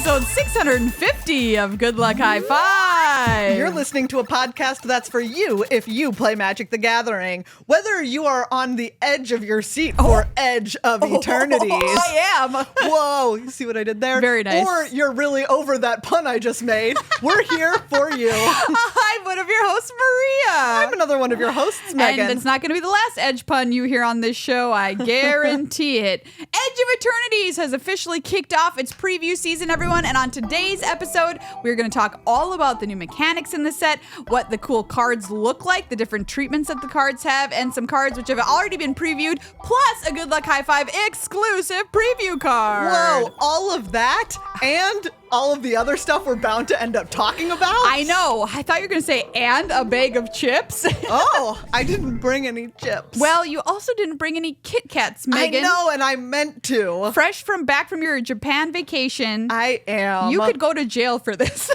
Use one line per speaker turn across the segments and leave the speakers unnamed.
episode 650 of Good Luck High Five.
You're listening to a podcast that's for you if you play Magic the Gathering. Whether you are on the edge of your seat for Edge of Eternities.
I am.
Whoa, you see what I did there?
Very nice.
Or you're really over that pun I just made. We're here for you.
I'm one of your hosts, Maria.
I'm another one of your hosts, Megan.
And it's not going to be the last Edge pun you hear on this show, I guarantee it. Edge of Eternities has officially kicked off its preview season, everyone, and on today's episode, we're going to talk all about the new mechanics in the set, what the cool cards look like, the different treatments that the cards have, and some cards which have already been previewed, plus a Good Luck High Five exclusive preview card.
Whoa, all of that and all of the other stuff we're bound to end up talking about?
I know. I thought you were going to say, and a bag of chips.
Oh, I didn't bring any chips.
Well, you also didn't bring any Kit Kats, Megan.
I know, and I meant to.
Fresh back from your Japan vacation.
I am.
You could go to jail for this.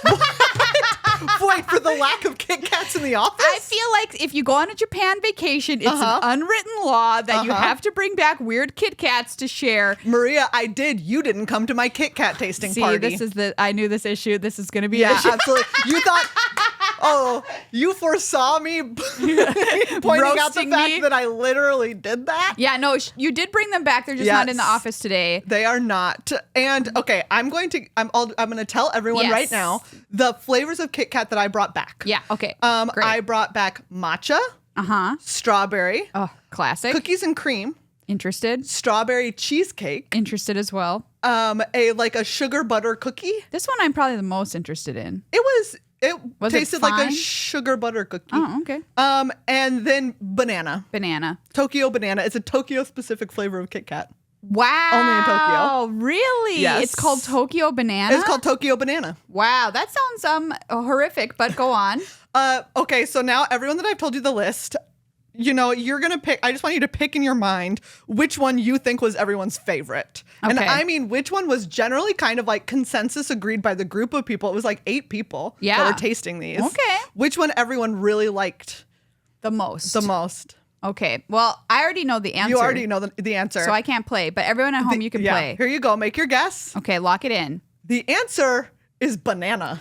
Wait, for the lack of Kit Kats in the office?
I feel like if you go on a Japan vacation, it's an unwritten law that you have to bring back weird Kit Kats to share.
Maria, I did. You didn't come to my Kit Kat tasting party.
I knew this issue. This is going to be an issue.
Absolutely. You thought, you foresaw me pointing out the fact that I literally did that?
Yeah, no, you did bring them back. They're just not in the office today.
They are not. And okay, I'm going to tell everyone right now the flavors of Kit Kat that I brought back.
Yeah, okay. Great.
I brought back matcha, strawberry,
classic,
cookies and cream.
Interested.
Strawberry cheesecake.
Interested as well.
A sugar butter cookie.
This one I'm probably the most interested in.
It tasted like a sugar butter cookie.
Oh, okay.
And then banana. Tokyo banana. It's a Tokyo specific flavor of Kit Kat.
Wow.
Only in Tokyo.
Really?
Yes.
It's called Tokyo banana?
It's called Tokyo banana.
Wow. That sounds horrific, but go on.
Okay, so now everyone that I've told you the list, you're going to pick. I just want you to pick in your mind which one you think was everyone's favorite. Okay. And I mean, which one was generally kind of like consensus agreed by the group of people. It was like 8 people that were tasting these.
Okay.
Which one everyone really liked
the most? Okay. Well, I already know the answer.
You already know the answer.
So I can't play, but everyone at home, you can play.
Here you go. Make your guess.
Okay, lock it in.
The answer is banana.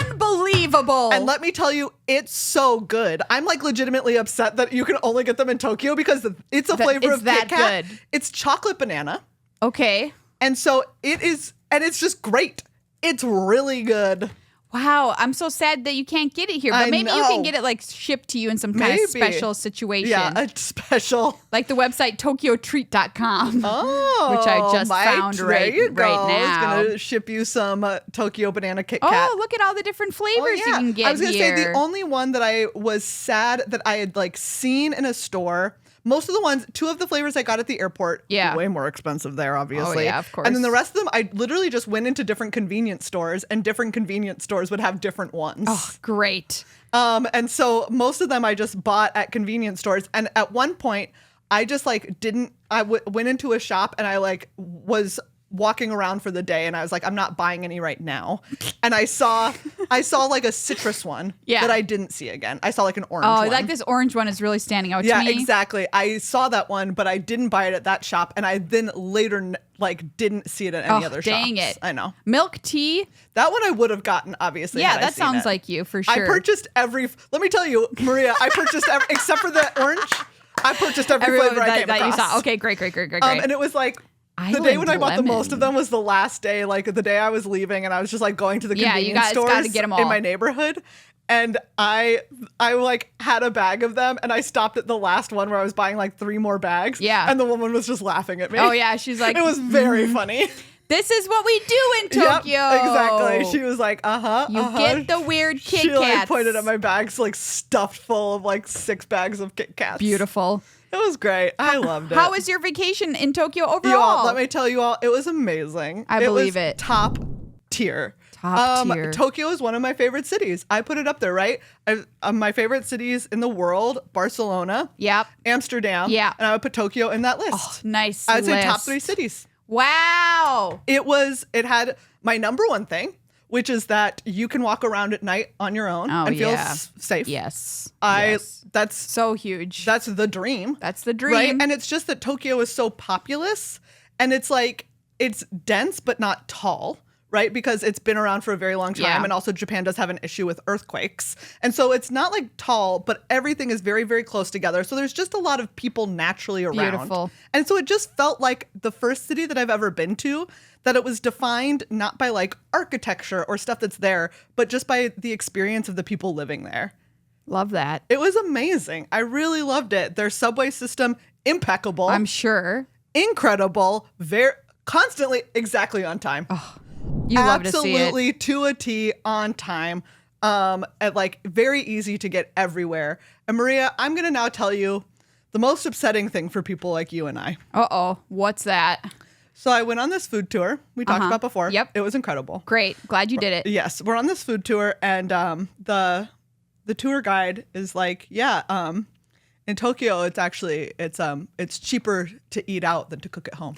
Unbelievable.
And let me tell you, it's so good. I'm like legitimately upset that you can only get them in Tokyo because it's a flavor of Kit Kat.
Good.
It's chocolate banana.
Okay.
And so it is, and it's just great. It's really good.
Wow, I'm so sad that you can't get it here. But maybe you can get it like shipped to you in some kind of special situation.
Yeah, a special.
Like the website tokyotreat.com.
Oh.
Which I just found right now.
It's going to ship you some Tokyo banana Kit Kat.
Oh, look at all the different flavors you can get.
I was going to say the only one that I was sad that I had like seen in a store. Most of the ones, 2 of the flavors I got at the airport, way more expensive there, obviously.
Oh, yeah, of course.
And then the rest of them, I literally just went into different convenience stores, and different convenience stores would have different ones.
Oh, great.
And so most of them I just bought at convenience stores. And at one point, I just like went into a shop and I like was walking around for the day and I was like, I'm not buying any right now. And I saw like a citrus one that I didn't see again. I saw like an orange one.
Oh, like this orange one is really standing out to me.
Yeah, exactly. I saw that one, but I didn't buy it at that shop. And I then later didn't see it at any other shops.
Dang it.
I know.
Milk tea.
That one I would have gotten, obviously.
Yeah, that sounds like you for sure.
I purchased let me tell you, Maria, except for the orange, I purchased every flavor I came across.
You saw. Okay, great.
And it was like, the day when I bought the most of them was the last day, like the day I was leaving, and I was just like going to the convenience stores
to get them all.
in my neighborhood. And I like had a bag of them, and I stopped at the last one where I was buying like 3 more bags.
Yeah.
And the woman was just laughing at me.
Oh yeah, she's like,
it was very funny.
This is what we do in Tokyo.
Yep, exactly. She was like,
You get the weird Kit Kats.
She like pointed at my bags, like stuffed full of like 6 bags of Kit Kats.
Beautiful.
It was great. I loved it.
How was your vacation in Tokyo overall?
Let me tell you all, it was amazing.
I believe it.
Top tier.
Top tier.
Tokyo is one of my favorite cities. I put it up there, right? My favorite cities in the world, Barcelona.
Yep.
Amsterdam.
Yeah.
And I would put Tokyo in that list.
Oh, nice
I would say
list.
top 3 cities.
Wow.
It had my number one thing, which is that you can walk around at night on your own and feel safe.
Yes.
That's
so huge.
That's the dream.
That's the dream.
Right? And it's just that Tokyo is so populous, and it's like, it's dense but not tall, right? Because it's been around for a very long time.
Yeah.
And also Japan does have an issue with earthquakes. And so it's not like tall, but everything is very, very close together. So there's just a lot of people naturally around.
Beautiful.
And so it just felt like the first city that I've ever been to, that it was defined not by like architecture or stuff that's there, but just by the experience of the people living there.
Love that.
It was amazing. I really loved it. Their subway system, impeccable.
I'm sure.
Incredible. Very constantly exactly on time.
You love to see it.
Absolutely to a T on time. And like very easy to get everywhere. And Maria, I'm going to now tell you the most upsetting thing for people like you and I.
Uh-oh. What's that?
So I went on this food tour we talked about before.
Yep.
It was incredible.
Great. Glad you did it.
Yes. We're on this food tour and the tour guide is like, yeah, in Tokyo, it's actually, it's cheaper to eat out than to cook at home.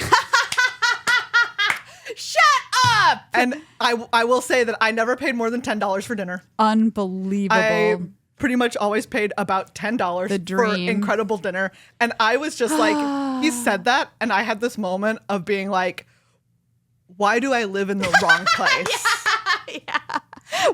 Shut up!
And I will say that I never paid more than $10 for dinner.
Unbelievable.
I pretty much always paid about $10
The
for
dream.
incredible dinner. And I was just like, he said that, and I had this moment of being like, why do I live in the wrong place?
Yeah.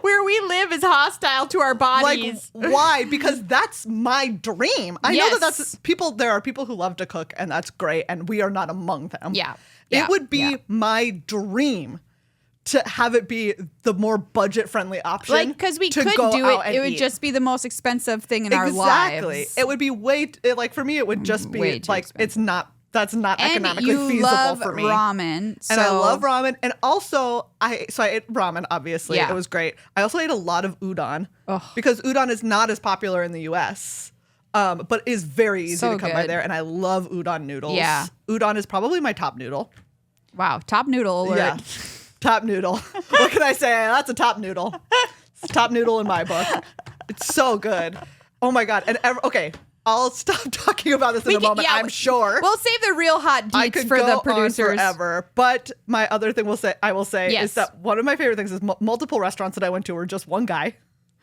Where we live is hostile to our bodies.
Like, why? Because that's my dream. I know that
Yes.
that's people. There are people who love to cook, and that's great, and we are not among them.
Yeah.
It would be my dream to have it be the more budget-friendly option.
Like, because we
to
could
go
do
out
it.
and
It would
eat.
just be the most expensive thing in our
Exactly.
lives.
It would be like for me, it would just be
Way too
like,
expensive.
it's not, that's not
And
economically
you
feasible
love
for me.
ramen. So
And I love ramen. And also, I ate ramen, obviously.
Yeah.
It was great. I also ate a lot of udon
Ugh.
because udon is not as popular in the US, but is very easy
So
to come by
good.
there. And I love udon noodles.
Yeah.
Udon is probably my top noodle.
Wow, top noodle alert.
Yeah. Top noodle. What can I say? That's a top noodle. It's top noodle in my book. It's so good. Oh my God. And okay, I'll stop talking about this in a moment, I'm sure.
We'll save the real hot
I
deets
could
for
go
the producers.
on forever. But my other thing I will say
Yes.
is that one of my favorite things is multiple restaurants that I went to were just one guy.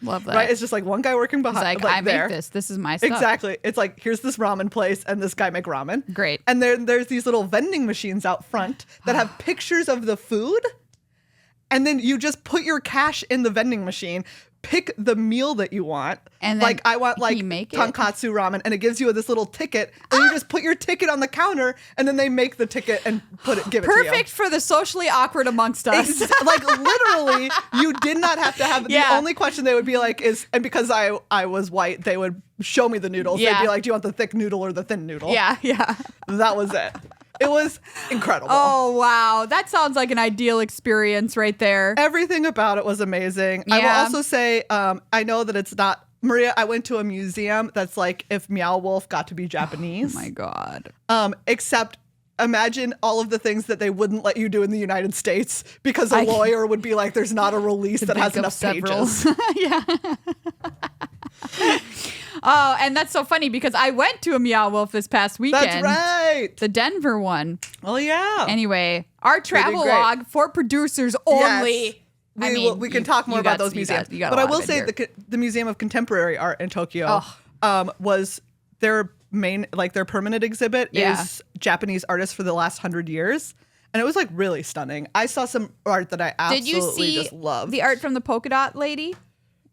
Love that.
Right? It's just like one guy working
It's
behind.
like, I
there.
make this. This is my stuff.
Exactly. It's like, here's this ramen place and this guy make ramen.
Great.
And there's these little vending machines out front that have pictures of the food. And then you just put your cash in the vending machine, pick the meal that you want.
And then
like I want like
he make it?
tonkatsu ramen, and it gives you this little ticket. And you just put your ticket on the counter, and then they make the ticket and give it to you.
Perfect for the socially awkward amongst us.
Like literally, you did not have to have
Yeah.
the only question they would be like is, and because I was white, they would show me the noodles.
Yeah.
They'd be like, do you want the thick noodle or the thin noodle?
Yeah.
That was it. It was incredible.
Oh, wow. That sounds like an ideal experience right there.
Everything about it was amazing. I will
Yeah.
also say, I know that it's not, Maria, I went to a museum that's like if Meow Wolf got to be Japanese.
Oh, my God.
Except imagine all of the things that they wouldn't let you do in the United States because a lawyer would be like, there's not a release that has
Think of
enough pages.
yeah. Oh, and that's so funny because I went to a Meow Wolf this past weekend.
That's right.
The Denver one.
Oh, yeah.
Anyway, our travel
great.
log for producers only.
Yes. We can talk more about those museums. But I will say the Museum of Contemporary Art in Tokyo was their main, like their permanent exhibit is Japanese artists for the last 100 years. And it was like really stunning. I saw some art that I absolutely just loved.
The art from the polka dot lady?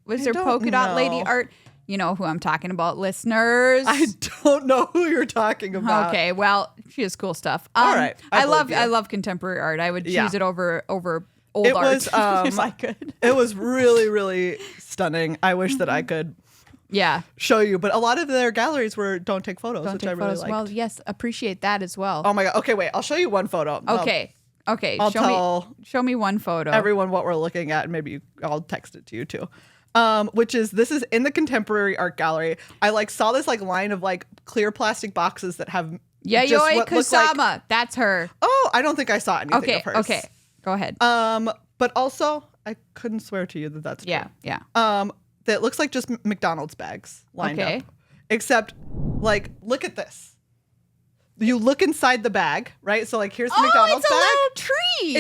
Was there
don't
polka dot lady
know.
art? You know who I'm talking about, listeners.
I don't know who you're talking about.
Okay, well, she has cool stuff.
All right, I believe you.
I love contemporary art. I would choose it over old
It
art
was,
if I could.
It was really, really stunning. I wish that I could
Yeah.
show you, but a lot of their galleries don't take photos,
Don't
which
take
I really
photos.
liked.
Well, yes, appreciate that as well.
Oh my God. Okay, wait. I'll show you one photo.
Okay.
I'll
Show me one photo.
everyone what we're looking at, and maybe I'll text it to you too. This is in the Contemporary Art Gallery. I saw this line of clear plastic boxes that have just
Yayoi
what look
Kusama.
like-
That's her.
Oh, I don't think I saw anything
Okay.
of hers.
Okay. Go ahead.
But also I couldn't swear to you that that's true.
Yeah.
That looks like just McDonald's bags lined
Okay.
up. Except look at this. you look inside the bag, right? So like here's the
Oh,
McDonald's
it's a
bag.
little tree.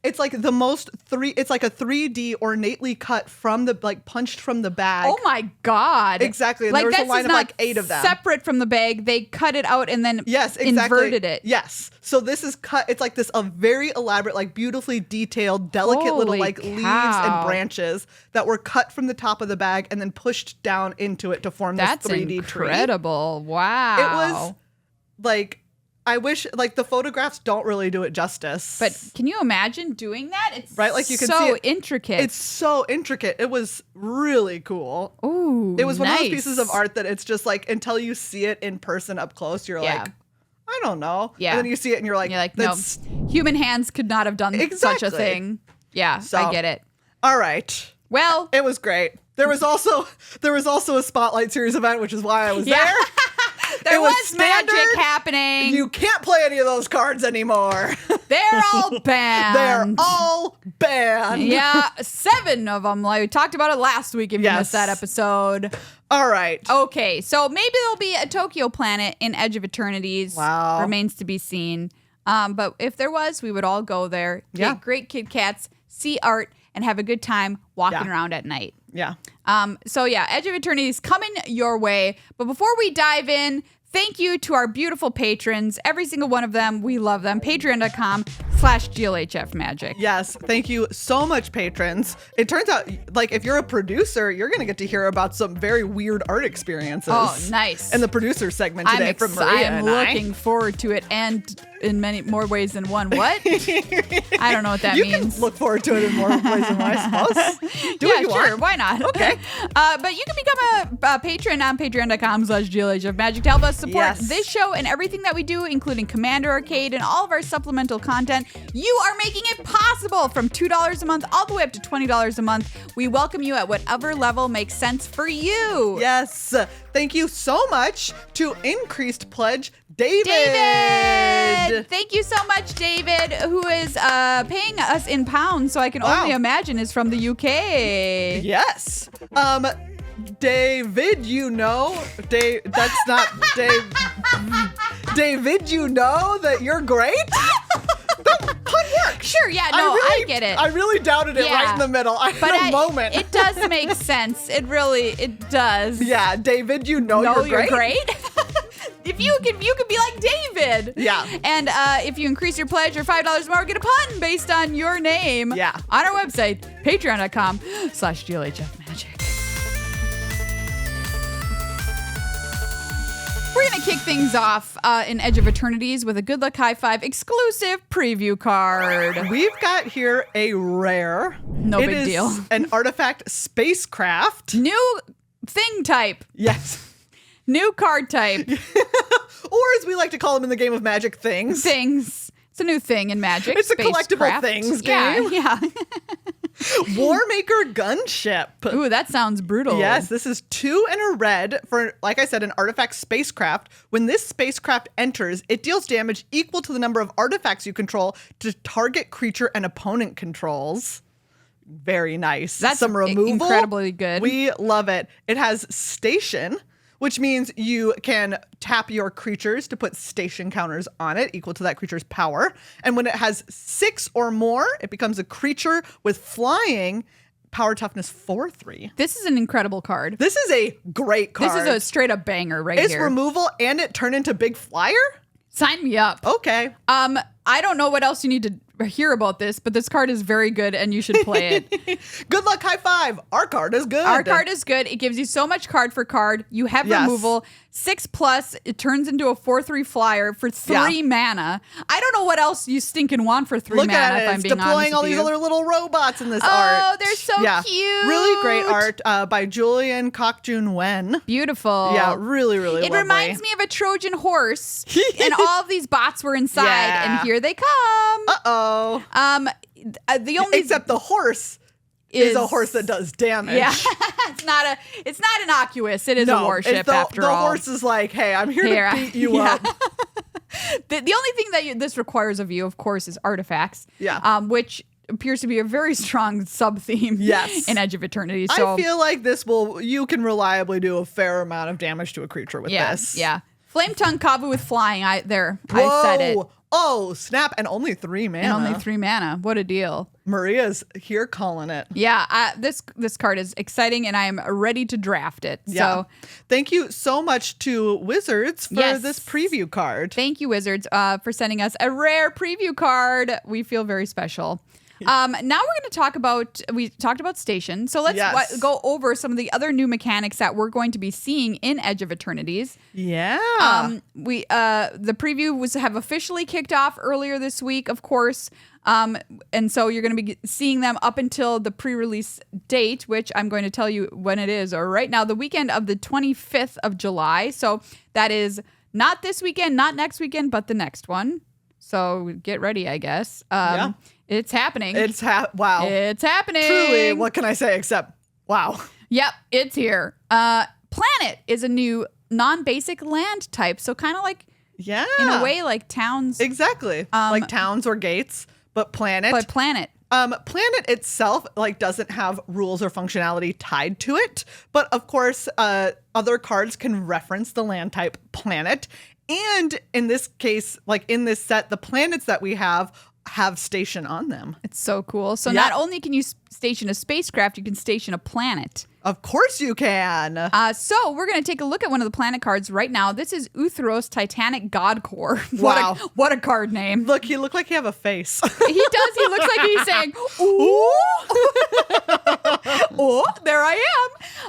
It's like the most it's like a 3D ornately cut from the like punched from the bag.
Oh my God.
Exactly. And
Like
there was a
this
line
is
of
not
like 8 of them.
separate from the bag. They cut it out and then
Yes, exactly.
inverted it.
Yes. So this is cut. It's like this a very elaborate, like beautifully detailed, delicate little
Holy
like leaves
cow.
and branches that were cut from the top of the bag and then pushed down into it to form
That's
this 3D
incredible.
tree.
Wow.
It was like, I wish like the photographs don't really do it justice.
But can you imagine doing that? It's
Right, like you can
so
see it.
intricate.
It's so intricate. It was really cool.
Ooh,
It was one of those
nice.
pieces of art that it's just like until you see it in person up close, you're
Yeah.
like, I don't know.
Yeah.
And then you see it and you're like,
You're like, no,
that's
human hands could not have done such
Exactly.
a thing. Yeah,
So-
I get it.
all right.
Well,
It was great. There was also a Spotlight Series event, which is why I was
Yeah.
there.
there
it was
was magic
standard.
happening.
You can't play any of those cards anymore.
They're all banned.
They're all banned.
Yeah, 7 of them. Like we talked about it last week if you
Yes.
missed that episode.
All right.
Okay, so maybe there'll be a Tokyo planet in Edge of Eternities.
Wow.
Remains to be seen. But if there was, we would all go there, get
Yeah.
great Kit Kats, see art, and have a good time walking
Yeah.
around at night.
Yeah.
So yeah, Edge of Eternity is coming your way. But before we dive in, thank you to our beautiful patrons. Every single one of them. We love them. Patreon.com/GLHF Magic.
Yes. Thank you so much, patrons. It turns out, like, if you're a producer, you're going to get to hear about some very weird art experiences.
Oh, nice.
In the producer segment today from Maria
I'm
and I.
looking forward to it, and in many more ways than one. What? I don't know what that
You
means.
can look forward to it in more ways than one, I suppose. Do
yeah,
what you
sure.
want.
Why not?
Okay.
But you can become a patron on patreon.com/GLHF Magic to help us support
Yes.
this show and everything that we do, including Commander Arcade and all of our supplemental content. You are making it possible from $2 a month all the way up to $20 a month. We welcome you at whatever level makes sense for you.
Yes. Thank you so much to Increased Pledge, David.
David! Thank you so much, David, who is paying us in pounds, so I can
Wow.
only imagine is from the UK.
Yes. David, you know, that's not Dave. David, you know that you're great. That pun works.
Sure, yeah, no, I get it.
I really doubted it
Yeah.
right in the middle. I
But
had a moment.
It does make sense. It does.
Yeah, David, you know
No,
you're great.
If you can be like David.
Yeah.
And if you increase your pledge or $5 more, get a pun based on your name.
Yeah.
On our website, patreon.com/GLHF Magic. We're going to kick things off in Edge of Eternities with a Good Luck High Five exclusive preview card.
We've got here a rare.
No
It
big
is
deal.
An artifact spacecraft.
New thing type.
Yes.
New card type.
Or as we like to call them in the game of Magic, things.
Things. It's a new thing in Magic.
It's a collectible
Spacecraft.
things
Yeah,
game.
yeah.
Warmaker Gunship.
Ooh, that sounds brutal.
Yes, this is 2 and a red for, like I said, an artifact spacecraft. When this spacecraft enters, it deals damage equal to the number of artifacts you control to target creature and opponent controls. Very nice.
That's
some removal.
incredibly good.
We love it. It has station, which means you can tap your creatures to put station counters on it equal to that creature's power. And when it has 6 or more, it becomes a creature with flying, power toughness 4/3.
This is an incredible card.
This is a great card.
This is a straight up banger right
It's
here.
removal and it turned into big flyer?
Sign me up.
Okay.
I don't know what else you need to hear about this, but this card is very good and you should play it.
Good luck, high five. Our card is good.
Our card is good. It gives you so much card for card. You have
Yes.
removal. 6+, it turns into a 4/3 flyer for 3 mana. I don't know what else you stinking want for 3
Look
mana,
at it.
if I'm
It's
being
deploying
honest
all
with
these
you.
other little robots in this
Oh,
art.
they're so cute.
Really great art by Julian Kokjun Wen.
Beautiful.
Yeah, really, really
It
lovely.
reminds me of a Trojan horse, and all of these bots were inside,
Yeah.
and here they come.
Uh-oh.
The only
Except the horse is a horse that does damage.
Yeah, it's not innocuous. It is a warship
it's the,
after
the
all.
horse is like, hey, I'm here
Here,
to beat you
yeah.
up.
The only thing that this requires of you, of course, is artifacts.
Yeah.
Which appears to be a very strong sub theme.
Yes.
In Edge of Eternity. So
I feel like you can reliably do a fair amount of damage to a creature with this.
Yeah. Flame Tongue Kavu with flying. I said it.
Oh, snap. And only 3 mana.
And only 3 mana. What a deal.
Maria's here calling it.
Yeah, this card is exciting, and I am ready to draft it.
Yeah.
So
thank you so much to Wizards for this preview card.
Thank you, Wizards, for sending us a rare preview card. We feel very special. Now we're going to talk about, we talked about Station. So let's go over some of the other new mechanics that we're going to be seeing in Edge of Eternities.
Yeah.
The preview have officially kicked off earlier this week, of course. And so you're going to be seeing them up until the pre-release date, which I'm going to tell you when it is, or right now, the weekend of the 25th of July. So that is not this weekend, not next weekend, but the next one. So get ready, I guess. It's happening.
Wow.
It's happening.
Truly, what can I say except wow.
Yep, it's here. Planet is a new non-basic land type. So kind of like, in a way, like towns.
Exactly. Like towns or gates, but planet.
Planet
itself doesn't have rules or functionality tied to it, but of course other cards can reference the land type planet, and in this case, in this set, the planets that we have station on them.
It's so cool. So not only can you station a spacecraft, you can station a planet.
Of course you can.
So we're going to take a look at one of the planet cards right now. This is Uthros Titanic God Core.
Wow.
What a card name.
Look, he looked like he have a face.
He does. He looks like he's saying, ooh. Oh, there I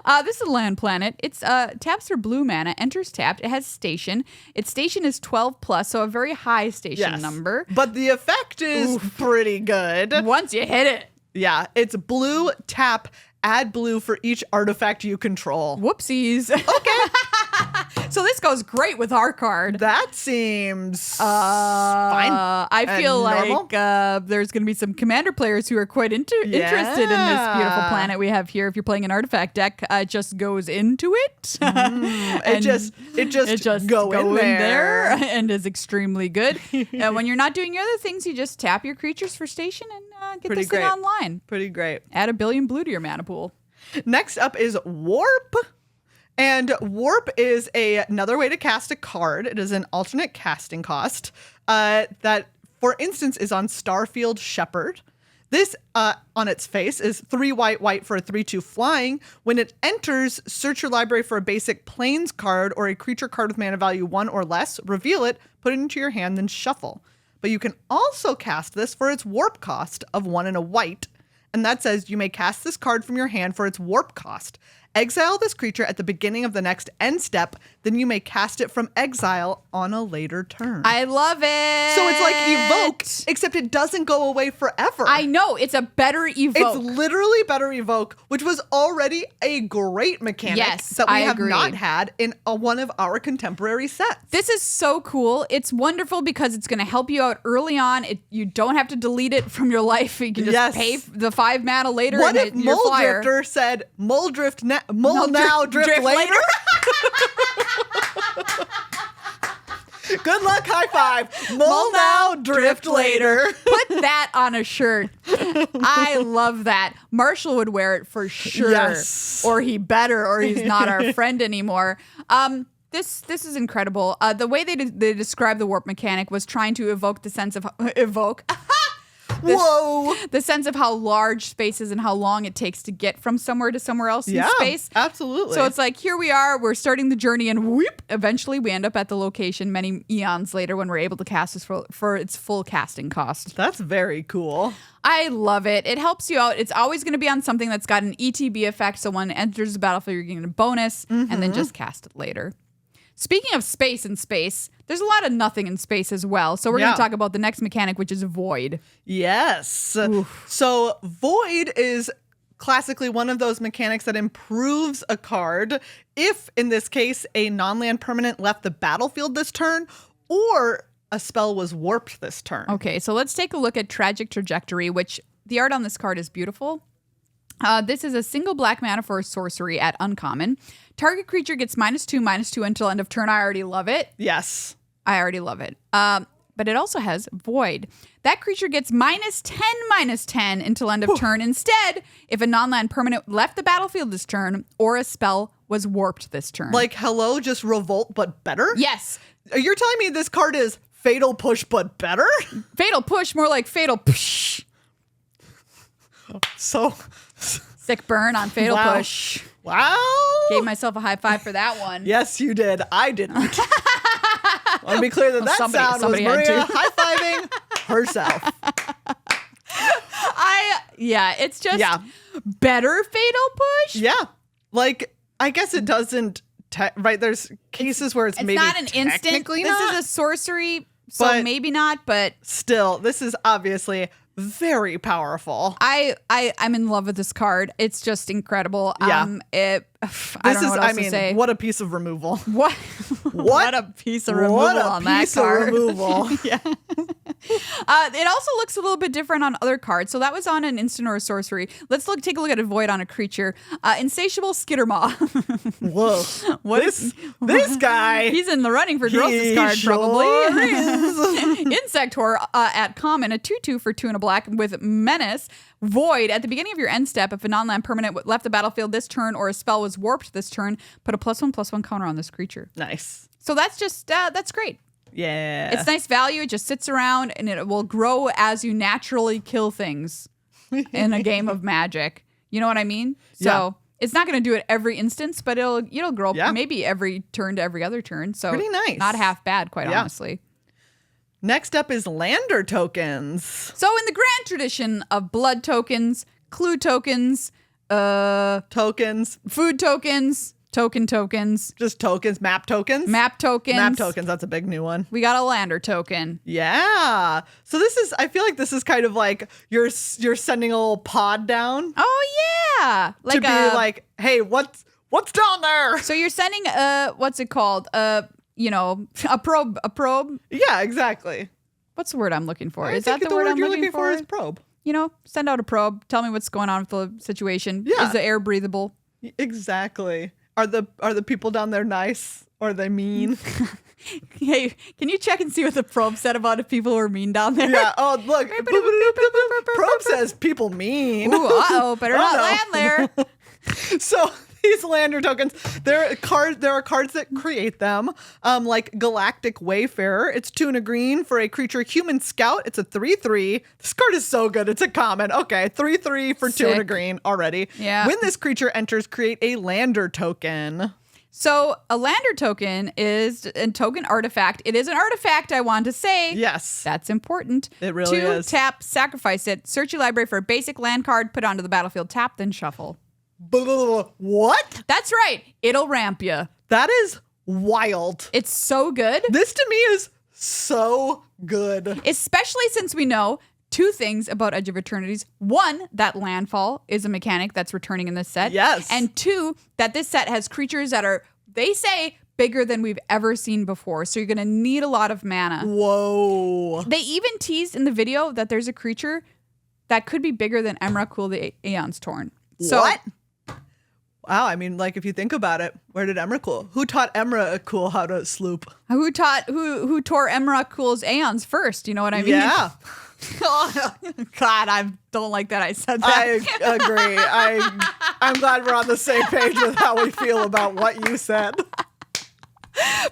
am. This is a land planet. It's taps for blue mana, enters tapped. It has station. Its station is 12 plus, so a very high station number.
But the effect is pretty good.
Once you hit it.
Yeah, it's blue, tap, add blue for each artifact you control.
Whoopsies.
Okay.
So this goes great with our card.
That seems fine.
I feel like there's going to be some commander players who are quite interested in this beautiful planet we have here. If you're playing an artifact deck, it just goes into it.
It just go in there
and is extremely good. And when you're not doing your other things, you just tap your creatures for station and get this thing online.
Pretty great.
Add 1 billion blue to your mana pool.
Next up is Warp. And Warp is another way to cast a card. It is an alternate casting cost that, for instance, is on Starfield Shepherd. This, on its face, is 3 white for a 3/2 flying. When it enters, search your library for a basic plains card or a creature card with mana value 1 or less, reveal it, put it into your hand, then shuffle. But you can also cast this for its warp cost of 1 and a white. And that says you may cast this card from your hand for its warp cost. Exile this creature at the beginning of the next end step, then you may cast it from exile on a later turn.
I love it.
So it's like Evoke, except it doesn't go away forever.
I know. It's a better Evoke.
It's literally better Evoke, which was already a great mechanic that we have not had in one of our contemporary sets.
This is so cool. It's wonderful because it's going to help you out early on. You don't have to delete it from your life. You can just pay the 5 mana later.
What if Muldrifter said, Muldrift now, drift later? Good luck, high five. Mull now, drift later.
Put that on a shirt. I love that. Marshall would wear it for sure.
Yes.
Or he better, or he's not our friend anymore. This is incredible. The way they described the warp mechanic was trying to evoke the sense of the sense of how large space is and how long it takes to get from somewhere to somewhere else in space.
Absolutely.
So it's like, here we are, we're starting the journey, and whoop, eventually we end up at the location many eons later when we're able to cast this for its full casting cost.
That's very cool.
I love it. It helps you out. It's always going to be on something that's got an ETB effect, so when it enters the battlefield, you're getting a bonus, and then just cast it later. Speaking of space and space, there's a lot of nothing in space as well. So we're going to talk about the next mechanic, which is Void.
Yes.
Oof.
So Void is classically one of those mechanics that improves a card if, in this case, a non-land permanent left the battlefield this turn or a spell was warped this turn.
Okay, so let's take a look at Tragic Trajectory, which the art on this card is beautiful. This is a single black mana for a sorcery at uncommon. Target creature gets -2/-2 until end of turn. I already love it.
Yes.
I already love it. But it also has Void. That creature gets -10/-10 until end of turn. Instead, if a non-land permanent left the battlefield this turn or a spell was warped this turn.
Like, hello, just revolt, but better?
Yes.
You're telling me this card is fatal push, but better?
Fatal push, more like fatal push.
So
Sick burn on fatal
Wow.
push.
wow.
Gave myself a high five for that one.
Yes, you did. I didn't. Let me be clear that sound was
somebody had
Maria
to.
high-fiving herself.
It's just
Yeah.
better fatal push.
Yeah. Like, I guess it doesn't, right? There's cases where it's maybe
not an instant.
technically
This
not.
is a sorcery, so
But-
maybe not, but
Still, this is obviously very powerful.
I'm in love with this card. It's just incredible.
Yeah.
I don't know what else to say.
what a piece of removal.
What? What a piece of removal
What a
on that
piece of
card.
removal.
Yeah. It also looks a little bit different on other cards. So that was on an instant or a sorcery. Let's take a look at a void on a creature. Insatiable Skittermaw.
Whoa. This guy.
He's in the running for
he
Gross's card,
sure
probably.
is.
Insect Whore at common, a 2/2 for 2 and a black with Menace. Void. At the beginning of your end step, if a non-land permanent left the battlefield this turn or a spell was warped this turn, put a +1/+1 counter on this creature.
Nice.
So that's just, that's great.
Yeah.
It's nice value. It just sits around and it will grow as you naturally kill things in a game of Magic. You know what I mean? So
Yeah.
it's not going to do it every instance, but it'll grow
Yeah.
maybe every turn to every other turn. So
Pretty nice.
Not half bad, quite
Yeah.
honestly.
Next up is Lander tokens.
So in the grand tradition of blood tokens, clue tokens,
Tokens.
food tokens, tokens,
Just tokens. Map tokens.
map tokens.
Map tokens. That's a big new one.
We got a lander token.
Yeah. So I feel like this is kind of like you're sending a little pod down
Oh yeah.
to be like, hey, what's down there?
So you're sending what's it called? A probe.
Yeah, exactly.
What's the word I'm looking for?
I
Is
think
that the word I'm
you're
looking for?
is probe.
Send out a probe. Tell me what's going on with the situation.
Yeah.
Is the air breathable?
Exactly. Are the people down there nice? Or are they mean?
Hey, can you check and see what the probe said about if people were mean down there?
Yeah. Oh, look. Probe says people mean.
Ooh, uh-oh, better
Oh,
not
no.
land there.
So these lander tokens, there are cards that create them, like Galactic Wayfarer. It's 2 and a green for a creature human scout. It's a 3/3. This card is so good. It's a common. Okay, 3/3 for 2 and a
Sick.
green already.
Yeah.
When this creature enters, create a lander token.
So a lander token is a token artifact. It is an artifact, I want to say.
Yes.
That's important.
It really
2,
is.
tap, sacrifice it. Search your library for a basic land card, put it onto the battlefield, tap, then shuffle.
What?
That's right. It'll ramp you.
That is wild.
It's so good,
This to me is so good.
especially since we know 2 things about Edge of Eternities. 1, that landfall is a mechanic that's returning in this set.
Yes.
And 2, that this set has creatures that are, they say, bigger than we've ever seen before. So you're going to need a lot of mana.
Whoa.
They even teased in the video that there's a creature that could be bigger than Emrakul the Aeon's Torn. So,
What? Wow, I mean, like if you think about it, where did Emrakul? Who taught Emrakul how to sloop?
Who tore Emrakul's Aeons first? You know what I mean?
Yeah,
God, I don't like that I said that.
I agree. I'm glad we're on the same page with how we feel about what you said.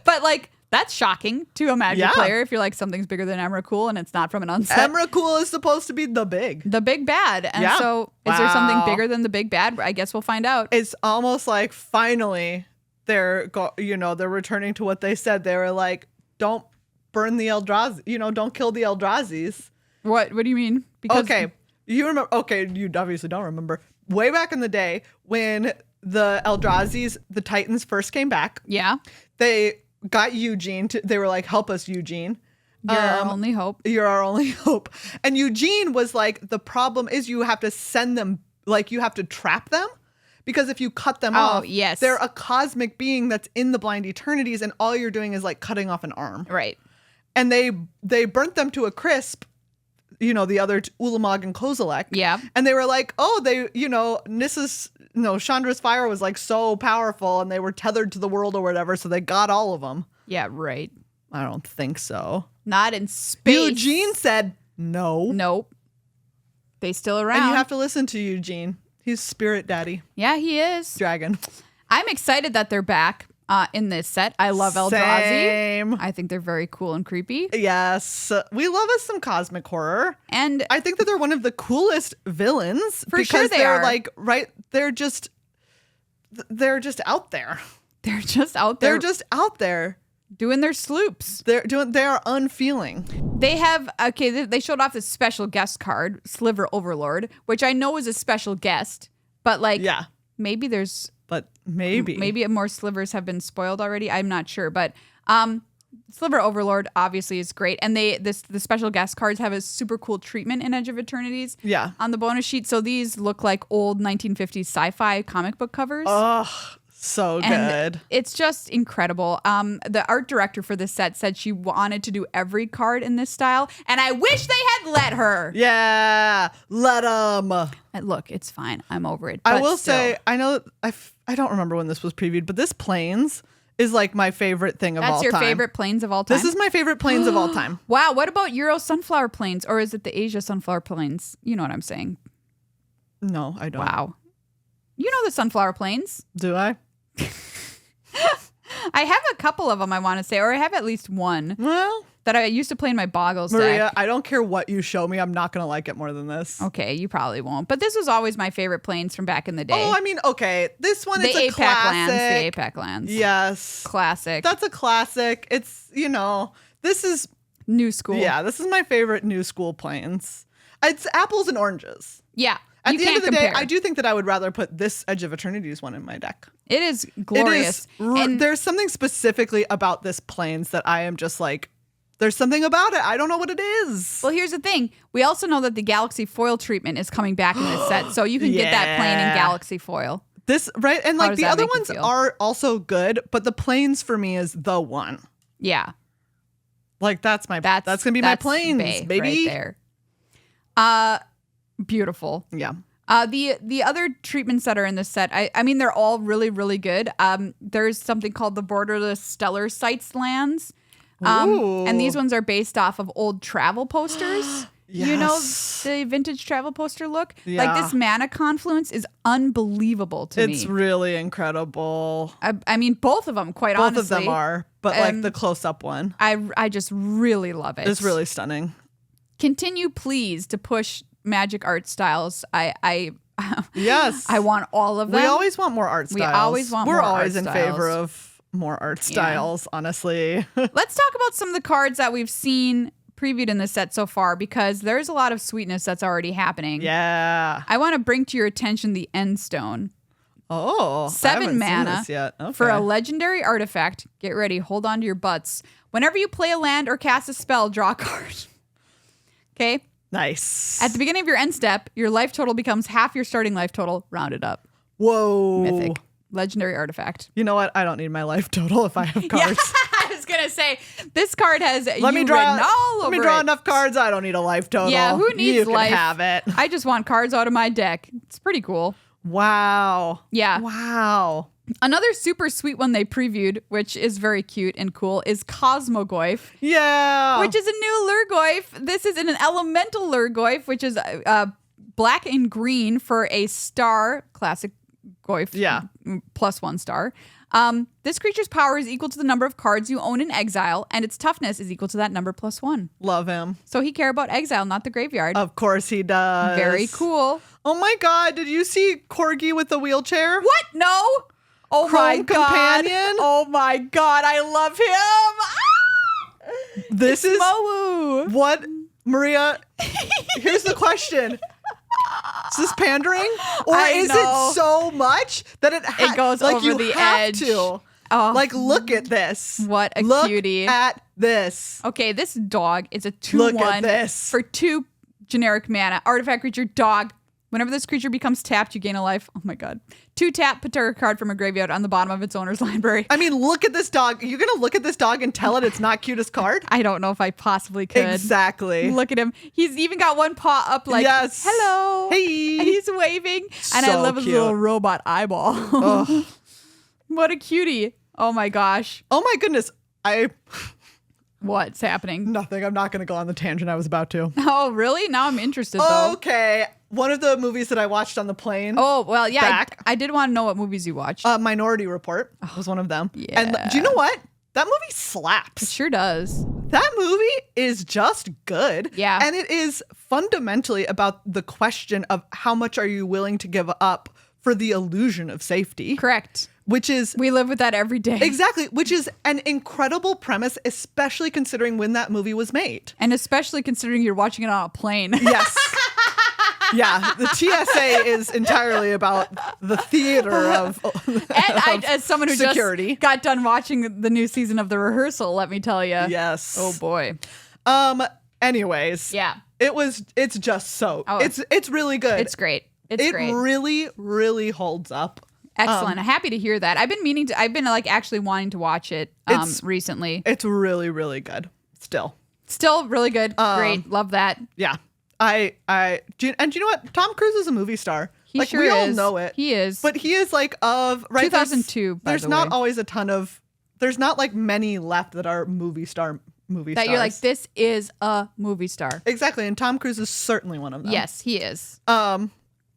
But like, that's shocking to a Magic
Yeah.
player if you're like something's bigger than Emrakul and it's not from an unset.
Emrakul is supposed to be the big.
The big bad. And
Yeah.
so is there something
Wow.
bigger than the big bad? I guess we'll find out.
It's almost like finally they're returning to what they said. They were like, don't burn the Eldrazi, don't kill the Eldrazi's.
What do you mean? Because
Okay. You remember? Okay, you obviously don't remember. Way back in the day when the Eldrazi's, the Titans first came back,
Yeah.
they got Eugene. They were like, help us, Eugene.
You're our only hope.
You're our only hope. And Eugene was like, the problem is you have to send them, like you have to trap them. Because if you cut them off,
yes.
they're a cosmic being that's in the Blind Eternities, and all you're doing is like cutting off an arm.
Right.
And they burnt them to a crisp, the other Ulamog and Kozilek.
Yeah.
And they were like, Chandra's fire was like so powerful and they were tethered to the world or whatever, so they got all of them.
Yeah, right.
I don't think so.
Not in space.
Eugene said no.
Nope. They still around.
And you have to listen to Eugene. He's spirit daddy.
Yeah, he is.
Dragon.
I'm excited that they're back in this set. I love Eldrazi.
Same.
I think they're very cool and creepy.
Yes. We love us some cosmic horror.
And
I think that they're one of the coolest villains.
For sure they
they're
are.
like, right, they're just out there.
they're just out there
They're just out there.
doing their sloops.
They are unfeeling.
They have, they showed off this special guest card, Sliver Overlord, which I know is a special guest, but like,
Yeah.
maybe
But maybe
more slivers have been spoiled already. I'm not sure, but Sliver Overlord obviously is great, and the special guest cards have a super cool treatment in Edge of Eternities.
Yeah.
On the bonus sheet, so these look like old 1950s sci-fi comic book covers.
Oh, so
And
good.
it's just incredible. The art director for this set said she wanted to do every card in this style, and I wish they had let her.
Yeah, let them.
Look, it's fine. I'm over it.
I
But
will
still,
say, I know I don't remember when this was previewed, but this Planes is like my favorite thing of all time.
that's your favorite planes of all time.
This is my favorite Planes of all time.
Wow. What about Euro Sunflower Planes, or is it the Asia Sunflower Planes? You know what I'm saying?
No, I don't.
Wow. You know the Sunflower Planes.
Do I?
I have a couple of them, I want to say, or I have at least one
Well,
that I used to play in my Boggles
Maria,
deck.
I don't care what you show me. I'm not going to like it more than this.
Okay, you probably won't. But this was always my favorite planes from back in the day.
Oh, I mean, okay. This one
the
is a
APAC
classic.
lands. The APAC lands.
Yes.
Classic.
That's a classic. It's, this is,
New school.
yeah, this is my favorite new school Planes. It's apples and oranges.
Yeah.
At
you
the end of
can't
the day,
compare.
I do think that I would rather put this Edge of Eternities one in my deck.
It is glorious. And
There's something specifically about this Planes that I am just like, there's something about it. I don't know what it is.
well, here's the thing. We also know that the Galaxy Foil treatment is coming back in this set, so you can get that plane in
Yeah.
Galaxy Foil.
This, right? And
How
like
does
the
that
other
make you
ones
feel?
are also good, but the Planes for me is the one.
Yeah.
Like that's going to be my Planes,
Bae
baby.
right there. Beautiful.
Yeah.
The other treatments that are in this set, I mean, they're all really, really good. There's something called the Borderless Stellar Sights lands.
Ooh.
And these ones are based off of old travel posters. You know,
Yes.
the vintage travel poster look?
Yeah.
Like this mana confluence is unbelievable to me.
It's really incredible.
I mean, both of them, quite
Both
honestly.
of them are, but like the close-up one
I just really love it.
is really stunning.
Continue, please, to push magic art styles. I
Yes.
I want all of them.
We always want more art styles.
We always want
We're
more
always
art
in
styles.
favor of more art styles, honestly.
Let's talk about some of the cards that we've seen previewed in this set so far, because there's a lot of sweetness that's already happening.
Yeah.
I want to bring to your attention the End Stone.
Oh,
7
I haven't seen
mana
this yet. Okay.
for a legendary artifact. Get ready. Hold on to your butts. Whenever you play a land or cast a spell, draw a card. Okay?
Nice.
At the beginning of your end step, your life total becomes half your starting life total, rounded up.
Whoa.
Mythic. Legendary artifact.
You know what? I don't need my life total if I have
Yeah,
cards.
I was going to say, this card has
Let me
you
draw.
written all
Let
over
me draw
it.
enough cards. I don't need a life total.
Yeah, who needs
you can
life?
have it.
I just want cards out of my deck. It's pretty cool.
Wow.
Yeah.
Wow.
Another super sweet one they previewed, which is very cute and cool, is Cosmogoyf,
Yeah.
which is a new Lurgoyf. This is an elemental Lurgoyf, which is black and green for a star, classic Goyf,
Yeah.
+1 star. This creature's power is equal to the number of cards you own in exile, and its toughness is equal to that number +1.
Love him.
So he care about exile, not the graveyard.
Of course he does.
Very cool.
Oh my God. Did you see Corgi with the wheelchair?
What? No. Oh my
Chrome
God.
Companion?
Oh my God. I love him.
This is
Mowu.
what, Maria, here's the question. Is this pandering? Or
I
is
know.
it so much that it
goes
like
over
you
the
have
edge.
to?
Oh.
Like, look at this.
What a
look
cutie.
at this.
Okay, this dog is a 2/1
Look at this.
for 2 generic mana. Artifact creature, dog. Whenever this creature becomes tapped, you gain a life. Oh my God. 2 tap, put a card from a graveyard on the bottom of its owner's library.
I mean, look at this dog. You're going to look at this dog and tell it it's not cutest card?
I don't know if I possibly could.
Exactly.
Look at him. He's even got one paw up like,
Yes.
hello.
Hey.
And he's waving. And I
So
love his
cute.
little robot eyeball.
Ugh.
What a cutie. Oh my gosh.
Oh my goodness.
What's happening?
Nothing. I'm not going to go on the tangent I was about to.
Oh, really? Now I'm interested though.
Okay. one of the movies that I watched on the plane.
Oh, well, yeah.
Back.
I did want to know what movies you watched.
Minority Report was one of them.
Yeah.
And do you know what? That movie
It
slaps.
sure does.
That movie is just good.
Yeah.
And it is fundamentally about the question of how much are you willing to give up for the illusion of safety.
Correct.
Which is
We live with that every day.
exactly, which is an incredible premise, especially considering when that movie was made.
And especially considering you're watching it on a plane.
Yes. Yeah, the TSA is entirely about the theater of
And I, as someone who
security.
just got done watching the new season of The Rehearsal, let me tell you.
Yes.
Oh boy.
Anyways.
Yeah.
It's just so.
Oh,
it's really good.
It's great. It's
it
great.
really, really holds up.
Excellent. Happy to hear that. I've been like actually wanting to watch it recently.
It's really, really good. Still.
Really good. Great. Love that.
Yeah. And do you know what? Tom Cruise is a movie star.
He
like,
sure
we all
is.
know it.
He is.
But he is like of right.
2002.
There's not always a ton of. There's not like many left that are movie stars.
That you're like, this is a movie star.
Exactly, and Tom Cruise is certainly one of them.
Yes, he is.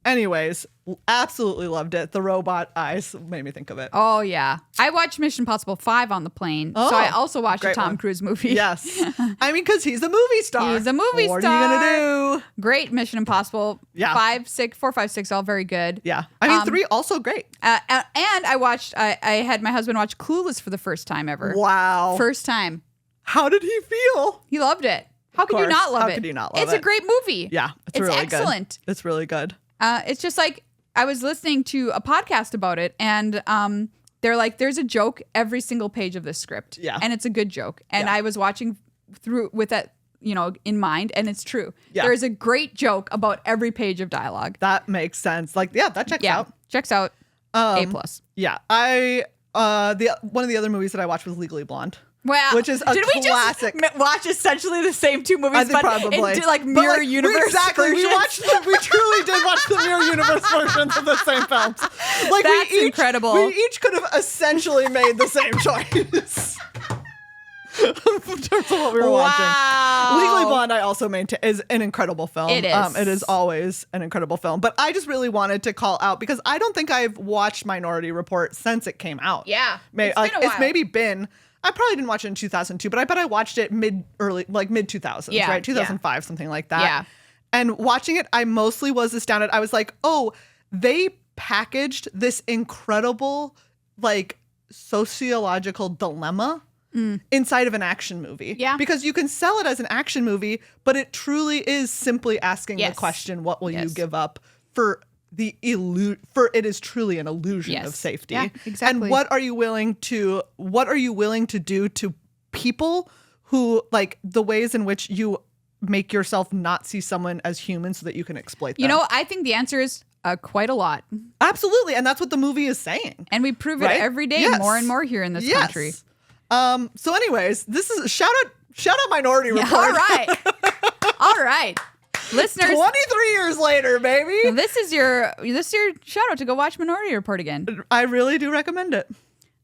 Anyways, absolutely loved it. The robot eyes made me think of it.
Oh yeah, I watched Mission Impossible 5 on the plane,
Oh,
so I also watched a
great
Tom
one.
Cruise movie.
Yes. I mean, because he's a movie star.
He's a movie
What
star.
are you gonna do?
Great Mission Impossible.
Yeah.
4, 5, 6, all very good.
Yeah. I mean, 3 also great.
And I watched. I had my husband watch Clueless for the first time ever.
Wow.
First time.
How did he feel?
He loved it. How could you
course.
not love it?
How could you not love
It's
it?
a great movie.
Yeah. It's really
excellent.
good. It's really good.
It's just like I was listening to a podcast about it, and they're like, "There's a joke every single page of this script,
Yeah.
and it's a good joke." And
Yeah.
I was watching through with that, in mind, and it's true.
Yeah.
There is a great joke about every page of dialogue.
That makes sense. Like, yeah, that checks out.
Checks out. A+.
Yeah. One of the other movies that I watched was Legally Blonde.
Wow.
Which is a
Did we
classic.
just watch essentially the same two movies,
I think
but
probably.
in like
But,
mirror
like,
universe
Exactly.
versions?
We truly did watch the mirror universe versions of the same films. Like,
That's incredible.
We each could have essentially made the same choice. In terms of what we were watching.
Wow.
Legally Blonde, I also maintain, is an incredible film.
It is.
It is always an incredible film. But I just really wanted to call out because I don't think I've watched Minority Report since it came out.
Yeah.
It's
been a while.
maybe been. I probably didn't watch it in 2002, but I bet I watched it mid 2000s,
Yeah,
right? 2005, something like that.
Yeah.
And watching it, I mostly was astounded. I was like, oh, they packaged this incredible, like, sociological dilemma inside of an action movie.
Yeah.
Because you can sell it as an action movie, but it truly is simply asking
Yes.
the question, what will you
Yes.
give up for for it is truly an illusion
Yes.
of safety.
Yeah, exactly.
And what are you willing to do to people who, like, the ways in which you make yourself not see someone as human so that you can exploit them?
I think the answer is quite a lot.
Absolutely. And that's what the movie is saying.
And we prove it
Right?
every day
Yes.
more and more here in this
Yes.
country.
So anyways, this is shout out Minority Report.
All right. All right. Listeners,
23 years later, baby.
this is your shout out to go watch Minority Report again.
I really do recommend it.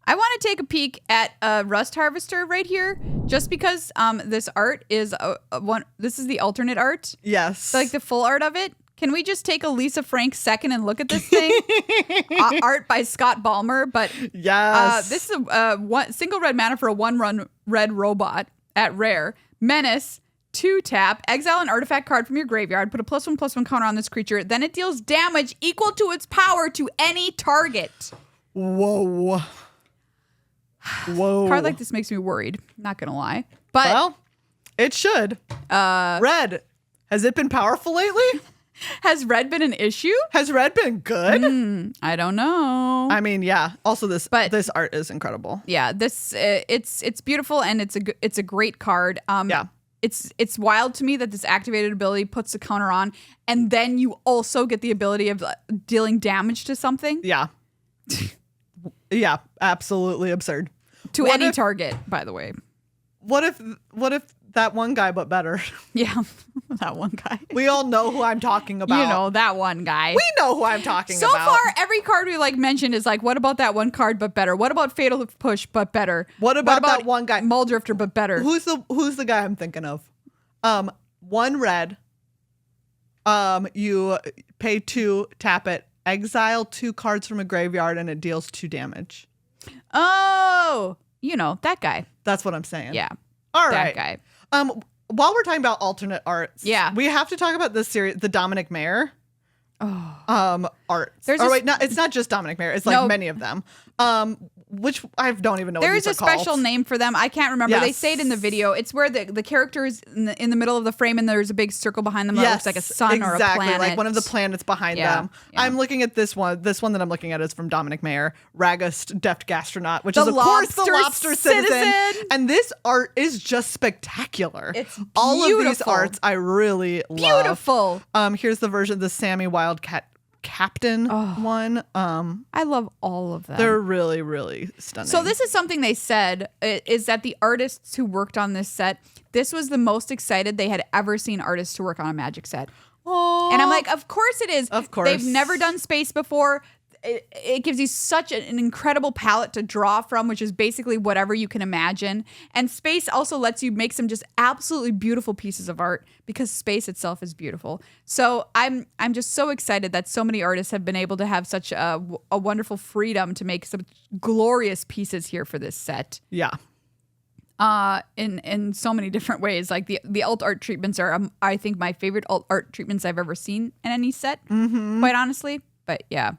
I want to take a peek at a Rust Harvester right here, just because this art is this is the alternate art,
Yes.
like the full art of it. Can we just take a Lisa Frank second and look at this thing? Art by Scott Ballmer, but
yes.
this is a single red mana for a 1/1 red robot at rare. Menace, 2-tap, exile an artifact card from your graveyard, put a +1/+1 counter on this creature, then it deals damage equal to its power to any target.
Whoa. Whoa.
A card like this makes me worried, not gonna lie. But
Well, it should. Red, has it been powerful lately?
has red been an issue?
Has red been good?
I don't know.
I mean, yeah. Also, this
But-
art is incredible.
Yeah, this it's beautiful and it's a great card.
Yeah.
It's wild to me that this activated ability puts a counter on, and then you also get the ability of dealing damage to something
Yeah. Yeah. Absolutely absurd.
to
What
any
if-
target. By the way,
What if that one guy, but better?
yeah, that one guy.
We all know who I'm talking about.
You know that one guy.
We know who I'm talking
So
about.
far, every card we mentioned is like, what about that one card but better? What about Fatal Push but better?
What about that one guy?
Muldrifter but better?
Who's the guy I'm thinking of? 1 red, You pay 2, tap it, exile 2 cards from a graveyard, and it deals 2 damage.
Oh, that guy.
That's what I'm saying.
Yeah.
All
that
right.
guy.
While we're talking about alternate arts,
Yeah.
we have to talk about this series, the Dominic Mayer arts. It's not just Dominic Mayer. It's like many of them. Which I don't even know.
There's
what these are
a special
called.
name for them. I can't remember.
Yes.
They say it in the video. It's where the character is in the middle of the frame and there's a big circle behind them that looks like a sun or a planet.
Like one of the planets behind them.
Yeah.
I'm looking at this one. This one that I'm looking at is from Dominic Mayer, Ragust Deft Gastronaut, which is of course the Lobster Citizen. And this art is just spectacular.
It's
all of these
beautiful.
arts I really
Beautiful.
love. Here's the version, the Sammy Wildcat Captain one.
I love all of them.
They're really, really stunning.
So this is something they said is that the artists who worked on this set, this was the most excited they had ever seen artists to work on a Magic set.
Aww.
And I'm like, of course it is.
Of course.
They've never done space before. It gives you such an incredible palette to draw from, which is basically whatever you can imagine. And space also lets you make some just absolutely beautiful pieces of art because space itself is beautiful. So I'm just so excited that so many artists have been able to have such a wonderful freedom to make some glorious pieces here for this set.
Yeah.
In so many different ways. Like the alt art treatments are, I think, my favorite alt art treatments I've ever seen in any set, quite honestly. But yeah.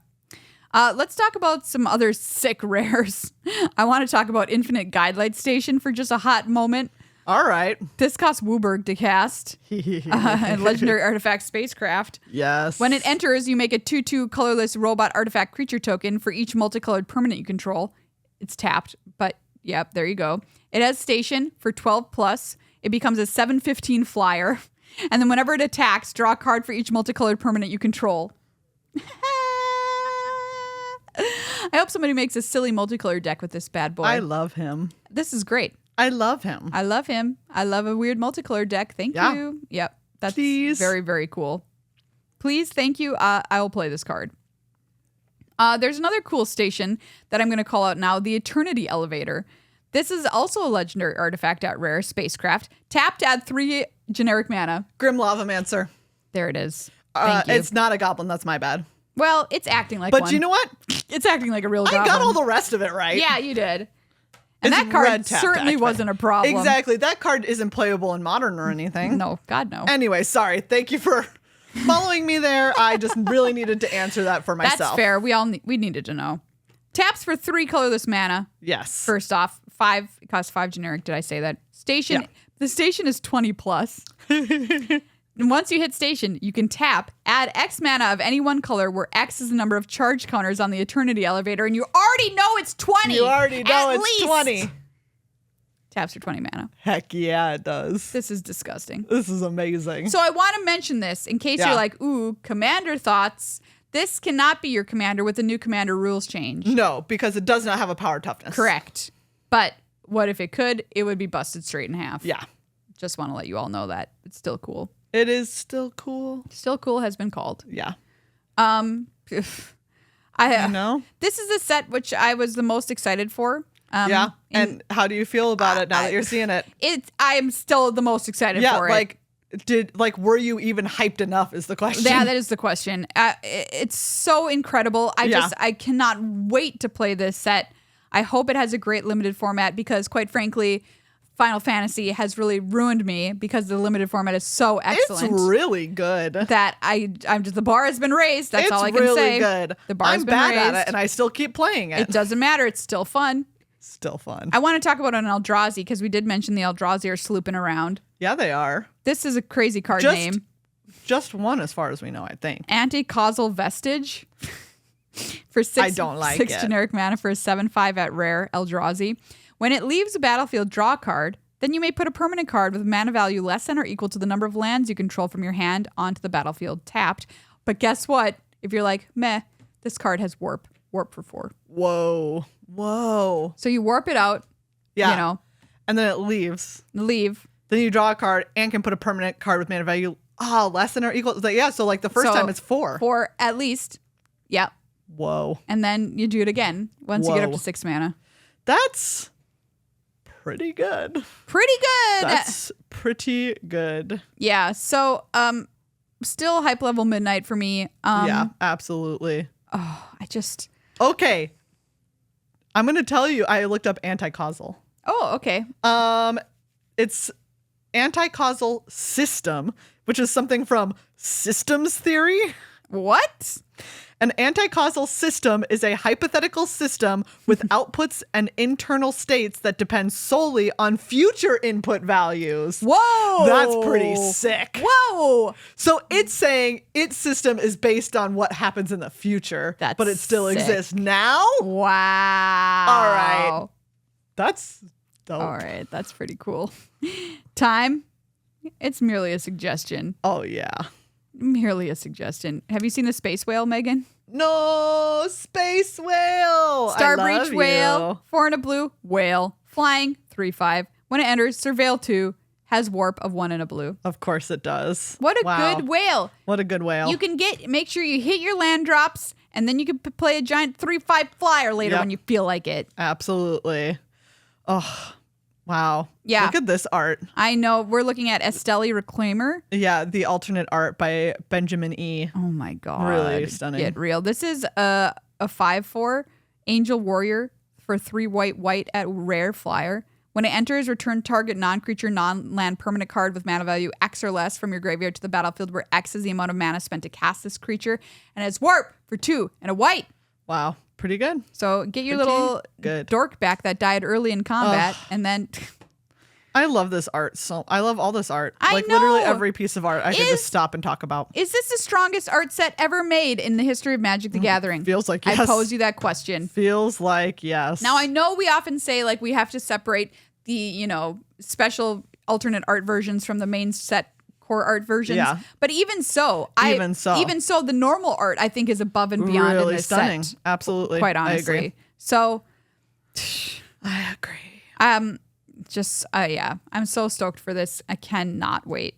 Let's talk about some other sick rares. I want to talk about Infinite Guidelight Station for just a hot moment.
All right.
This costs Wooburg to cast. And Legendary Artifact Spacecraft.
Yes.
When it enters, you make a 2/2 colorless robot artifact creature token for each multicolored permanent you control. It's tapped, but yep, there you go. It has Station for 12+. It becomes a 7/15 flyer. And then whenever it attacks, draw a card for each multicolored permanent you control. I hope somebody makes a silly multicolored deck with this bad boy.
I love him.
This is great.
I love him.
I love him. I love a weird multicolored deck. Thank you. Yep. That's very, very cool. Please, thank you. I will play this card. There's another cool station that I'm going to call out now, the Eternity Elevator. This is also a legendary artifact at rare, Spacecraft. Tap to add 3 generic mana.
Grim Lavamancer.
There it is. Thank you.
It's not a goblin. That's my bad.
Well, it's acting like one.
But you know what?
It's acting like a real goblin.
I got all the rest of it right.
Yeah, you did. And
It's
that card
red tap
certainly
activate.
wasn't a problem.
Exactly. That card isn't playable in Modern or anything.
No, God, no.
Anyway, sorry. Thank you for following me there. I just really needed to answer that for myself.
That's fair. We needed to know. Taps for 3 colorless mana.
Yes.
First off, 5 it costs 5 generic. Did I say that? Station.
Yeah.
The station is 20+. And once you hit station, you can tap, add X mana of any one color, where X is the number of charge counters on the Eternity Elevator, and you already know it's 20.
You already know
at
it's
least.
20.
Taps for 20 mana.
Heck yeah, it does.
This is disgusting.
This is amazing.
So I want to mention this in case you're like, ooh, commander thoughts. This cannot be your commander with the new commander rules change.
No, because it does not have a power toughness.
Correct. But what if it could? It would be busted straight in half.
Yeah.
Just want to let you all know that. It's still cool.
It is still cool.
Still cool has been called.
Yeah.
You
know?
This is a set which I was the most excited for.
Yeah. And how do you feel about it now that you're seeing it?
I am still the most excited for it.
Were you even hyped enough is the question.
Yeah, that is the question. It's so incredible. I cannot wait to play this set. I hope it has a great limited format because, quite frankly, Final Fantasy has really ruined me because the limited format is so excellent.
It's really good.
That I'm just, the bar has been raised. That's all I can
really
say.
Good.
The bar has been
I'm
raised.
bad at it, and I still keep playing it.
It doesn't matter. It's still fun.
Still fun.
I want to talk about an Eldrazi because we did mention the Eldrazi are slooping around.
Yeah, they are.
This is a crazy card name.
Just one, as far as we know, I think.
Anti-causal vestige for 6.
I don't like
6
it.
generic mana for a 7/5 at rare Eldrazi. When it leaves the battlefield, draw a card. Then you may put a permanent card with mana value less than or equal to the number of lands you control from your hand onto the battlefield tapped. But guess what? If you're like, meh, this card has warp. Warp for 4.
Whoa.
So you warp it out.
Yeah.
You know.
And then it leaves.
Leave.
Then you draw a card and can put a permanent card with mana value less than or equal. So like the first time it's 4.
4 at least. Yeah.
Whoa.
And then you do it again once you get up to 6 mana.
That's pretty good.
Pretty good.
That's pretty good.
Yeah. So still hype level midnight for me.
Yeah, absolutely.
Oh,
Okay. I'm going to tell you, I looked up anti-causal.
Oh, okay.
It's anti-causal system, which is something from systems theory.
What?
An anti-causal system is a hypothetical system with outputs and internal states that depend solely on future input values.
Whoa!
That's pretty sick.
Whoa!
So it's saying its system is based on what happens in the future, but it still
sick.
exists now?
Wow.
All right. That's dope.
All right, that's pretty cool. Time? It's merely a suggestion.
Oh, yeah.
Merely a suggestion. Have you seen the space whale, Megan?
No, space whale.
Star
I love
breach whale,
you.
4 and a blue, whale, flying, 3/5. When it enters, surveil 2, has warp of 1 and a blue.
Of course it does.
What a good whale.
What a good whale.
You can make sure you hit your land drops, and then you can play a giant 3/5 flyer later when you feel like it.
Absolutely. Oh, wow.
Yeah.
Look at this art.
I know. We're looking at Estelle Reclaimer.
Yeah, the alternate art by Benjamin E.
Oh my God.
Really stunning.
Get real. This is a 5/4 Angel Warrior for 3 white at rare flyer. When it enters, return target non-creature, non-land permanent card with mana value X or less from your graveyard to the battlefield, where X is the amount of mana spent to cast this creature, and it's warp for 2 and a white.
Wow. Pretty good.
So get your little dork back that died early in combat, and then...
I love this art. So I love all this art.
I
like
know.
literally every piece of art I could just stop and talk about.
Is this the strongest art set ever made in the history of Magic the Gathering?
Feels like yes.
I pose you that question.
Feels like yes.
Now, I know we often say like we have to separate the, special alternate art versions from the main set core art versions.
Yeah.
But even so, the normal art I think is above and beyond
really
in this
stunning.
set.
Absolutely.
Quite honestly.
I agree.
So
I agree.
Yeah, I'm so stoked for this. I cannot wait.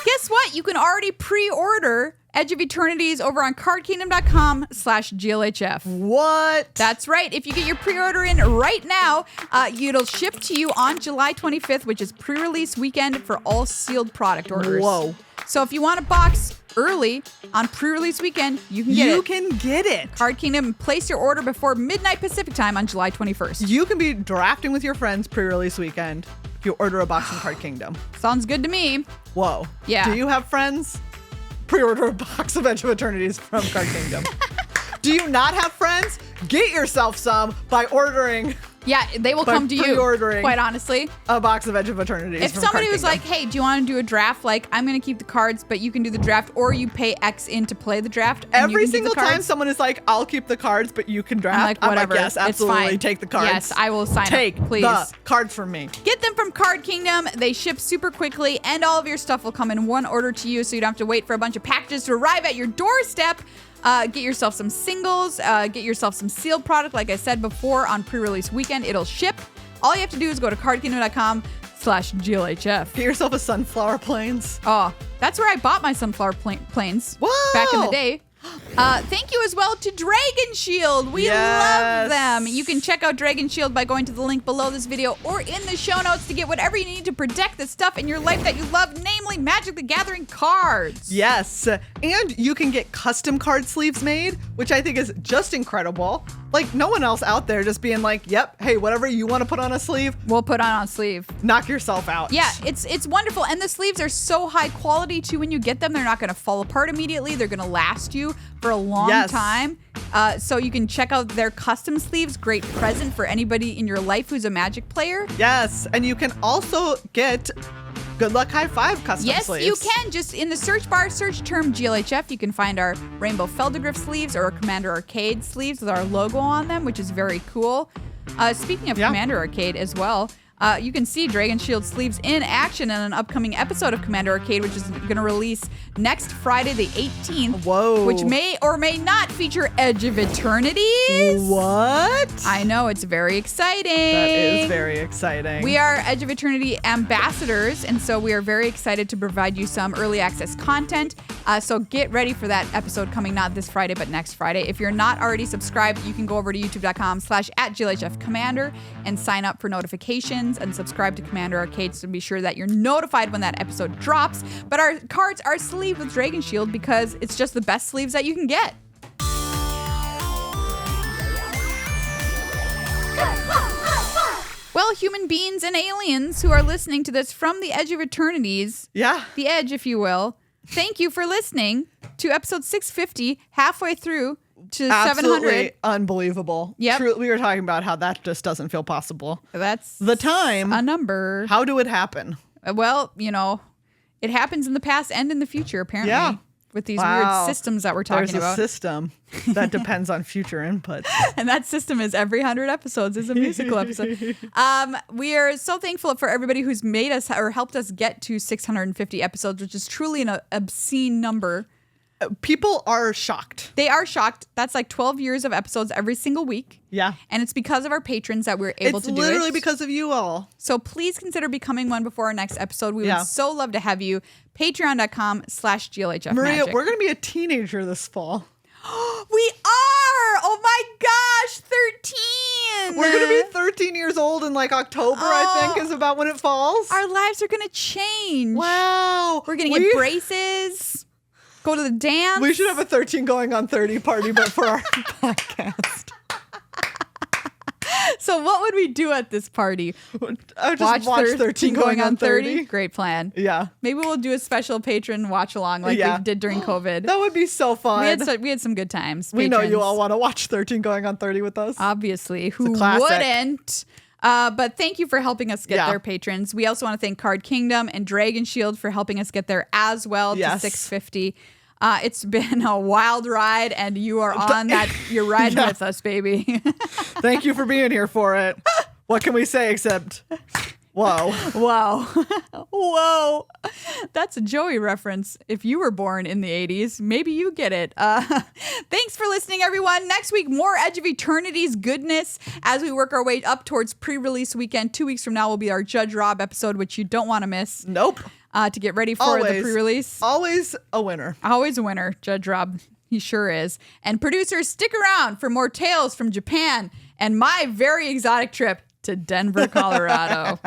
Guess what? You can already pre-order Edge of Eternities over on cardkingdom.com/GLHF.
What?
That's right. If you get your pre-order in right now, it'll ship to you on July 25th, which is pre-release weekend for all sealed product orders.
Whoa.
So if you want a box early on pre-release weekend, you can get it. Card Kingdom, place your order before midnight Pacific time on July 21st.
You can be drafting with your friends pre-release weekend if you order a box from Card Kingdom.
Sounds good to me.
Whoa.
Yeah.
Do you have friends? Pre-order a box of Edge of Eternities from Card Kingdom. Do you not have friends? Get yourself some by ordering.
Yeah, they will come to you. Quite honestly,
a box of Edge of Eternities.
If somebody was like, "Hey, do you want to do a draft? Like, I'm going to keep the cards, but you can do the draft, or you pay X in to play the draft."
Every single time someone is like, "I'll keep the cards, but you can draft,"
I'm like, "Whatever,
yes, absolutely,
it's fine.
Take the cards.
Yes, I will sign
Take
up. Please
the cards from me.
Get them from Card Kingdom. They ship super quickly, and all of your stuff will come in one order to you, so you don't have to wait for a bunch of packages to arrive at your doorstep. Get yourself some singles. Get yourself some sealed product. Like I said before, on pre-release weekend, it'll ship. All you have to do is go to cardkingdom.com/GLHF.
Get yourself a Sunflower Plains.
Oh, that's where I bought my Sunflower Plains back in the day. Thank you as well to Dragon Shield. We love them. You can check out Dragon Shield by going to the link below this video or in the show notes to get whatever you need to protect the stuff in your life that you love, namely Magic the Gathering cards.
Yes, and you can get custom card sleeves made, which I think is just incredible. Like, no one else out there just being like, yep, hey, whatever you want to put on a sleeve,
we'll put on a sleeve.
Knock yourself out.
Yeah, it's wonderful. And the sleeves are so high quality, too. When you get them, they're not going to fall apart immediately. They're going to last you for a long time. So you can check out their custom sleeves. Great present for anybody in your life who's a Magic player.
Yes, and you can also get Good Luck High Five custom sleeves.
Yes, you can. Just in the search bar, search term GLHF. You can find our Rainbow Feldegriff sleeves or our Commander Arcade sleeves with our logo on them, which is very cool. Speaking of Commander Arcade as well, you can see Dragon Shield sleeves in action in an upcoming episode of Commander Arcade, which is going to release next Friday the 18th.
Whoa.
Which may or may not feature Edge of Eternities.
What?
I know, it's very exciting.
That is very exciting.
We are Edge of Eternity ambassadors, and so we are very excited to provide you some early access content. So get ready for that episode coming not this Friday, but next Friday. If you're not already subscribed, you can go over to youtube.com/@GLHFcommander and sign up for notifications. iTunes and subscribe to Commander Arcade to be sure that you're notified when that episode drops. But our cards are sleeved with Dragon Shield because it's just the best sleeves that you can get. Well, human beings and aliens who are listening to this from the Edge of Eternities, the Edge, if you will, thank you for listening to episode 650, halfway through to
Absolutely
700.
Unbelievable.
Yep.
We were talking about how that just doesn't feel possible.
That's
the time.
A number.
How do it happen?
Well, it happens in the past and in the future, apparently.
Yeah.
With these weird systems that we're talking about.
There's a system that depends on future inputs.
And that system is every 100 episodes is a musical episode. We are so thankful for everybody who's made us or helped us get to 650 episodes, which is truly an obscene number.
People are shocked.
They are shocked. That's like 12 years of episodes every single week.
Yeah.
And it's because of our patrons that we're able to do it.
It's literally because of you all.
So please consider becoming one before our next episode. We would so love to have you. Patreon.com/GLHF
Maria,
Magic.
we're going to be a teenager this fall.
We are! Oh my gosh, 13!
We're going to be 13 years old in like October, I think, is about when it falls.
Our lives are going to change.
Wow.
We're going to get braces, go to the dance.
We should have a 13 going on 30 party, but for our podcast.
So what would we do at this party?
I just watch 13 going on 30.
Great plan.
Yeah.
Maybe we'll do a special patron watch along like we did during COVID.
That would be so fun.
We had some good times.
We know you all want to watch 13 going on 30 with us.
Obviously. Who wouldn't? But thank you for helping us get there, patrons. We also want to thank Card Kingdom and Dragon Shield for helping us get there as well to 650. It's been a wild ride, and you are on that. You're riding with us, baby.
Thank you for being here for it. What can we say except, whoa.
Whoa. Whoa. That's a Joey reference. If you were born in the 80s, maybe you get it. Thanks for listening, everyone. Next week, more Edge of Eternities goodness as we work our way up towards pre-release weekend. 2 weeks from now will be our Judge Rob episode, which you don't want to miss.
Nope.
To get ready for the pre-release.
Always a winner.
Always a winner, Judge Rob. He sure is. And producers, stick around for more tales from Japan and my very exotic trip to Denver, Colorado.